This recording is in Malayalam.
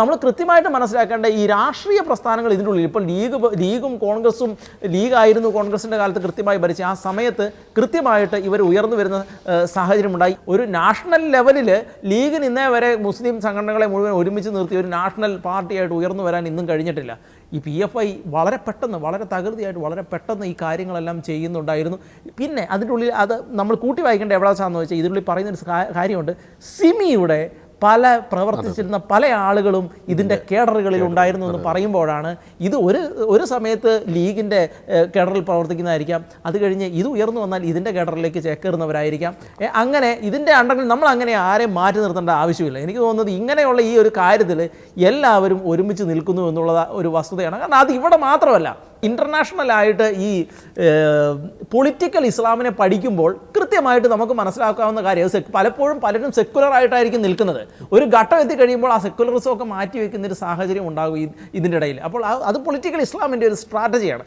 നമ്മൾ കൃത്യമായിട്ട് മനസ്സിലാക്കേണ്ട ഈ രാഷ്ട്രീയ പ്രസ്ഥാനങ്ങൾ ഇതിൻ്റെ ഉള്ളിൽ ഇപ്പോൾ ലീഗും കോൺഗ്രസും ലീഗായിരുന്നു കോൺഗ്രസിൻ്റെ കാലത്ത് കൃത്യമായി ഭരിച്ച ആ സമയത്ത് കൃത്യമായിട്ട് ഇവർ ഉയർന്നു വരുന്ന സാഹചര്യമുണ്ടായി. ഒരു നാഷണൽ ലെവലിൽ ലീഗിന് ഇന്നേ വരെ മുസ്ലിം സംഘടനകളെ മുഴുവൻ ഒരുമിച്ച് നിർത്തി ഒരു നാഷണൽ പാർട്ടിയായിട്ട് ഉയർന്നു വരാൻ ഇന്നും കഴിഞ്ഞിട്ടില്ല. ഈ PFI വളരെ പെട്ടെന്ന് വളരെ തകൃതിയായിട്ട് വളരെ പെട്ടെന്ന് ഈ കാര്യങ്ങളെല്ലാം ചെയ്യുന്നുണ്ടായിരുന്നു. പിന്നെ അതിൻ്റെ ഉള്ളിൽ അത് നമ്മൾ കൂട്ടി വായിക്കേണ്ട എവിടെയാണെന്ന് വെച്ചാൽ ഇതിനുള്ളിൽ പറയുന്നൊരു കാര്യമുണ്ട്. സിമിയുടെ പ്രവർത്തിച്ചിരുന്ന പല ആളുകളും ഇതിൻ്റെ കേഡറുകളിൽ ഉണ്ടായിരുന്നു എന്ന് പറയുമ്പോഴാണ് ഇത് ഒരു സമയത്ത് ലീഗിൻ്റെ കേഡറിൽ പ്രവർത്തിക്കുന്നതായിരിക്കാം, അത് കഴിഞ്ഞ് ഇത് ഉയർന്നു വന്നാൽ ഇതിൻ്റെ കേഡറിലേക്ക് ചേക്കേറുന്നവരായിരിക്കാം. അങ്ങനെ ഇതിൻ്റെ അണ്ടറിൽ നമ്മൾ അങ്ങനെ ആരെയും മാറ്റി നിർത്തേണ്ട ആവശ്യമില്ല. എനിക്ക് തോന്നുന്നത് ഇങ്ങനെയുള്ള ഈ ഒരു കാര്യത്തിൽ എല്ലാവരും ഒരുമിച്ച് നിൽക്കുന്നു എന്നുള്ള ഒരു വസ്തുതയാണ്. കാരണം അത് ഇവിടെ മാത്രമല്ല, ഇൻ്റർനാഷണലായിട്ട് ഈ പൊളിറ്റിക്കൽ ഇസ്ലാമിനെ പഠിക്കുമ്പോൾ കൃത്യമായിട്ട് നമുക്ക് മനസ്സിലാക്കാവുന്ന കാര്യം പലപ്പോഴും പലരും സെക്കുലറായിട്ടായിരിക്കും നിൽക്കുന്നത്. ഒരു ഘട്ടം എത്തിക്കഴിയുമ്പോൾ ആ സെക്കുലറിസം ഒക്കെ മാറ്റി വയ്ക്കുന്നൊരു സാഹചര്യം ഉണ്ടാകും ഇതിൻ്റെ ഇടയിൽ. അപ്പോൾ അത് പൊളിറ്റിക്കൽ ഇസ്ലാമിൻ്റെ ഒരു സ്ട്രാറ്റജിയാണ്.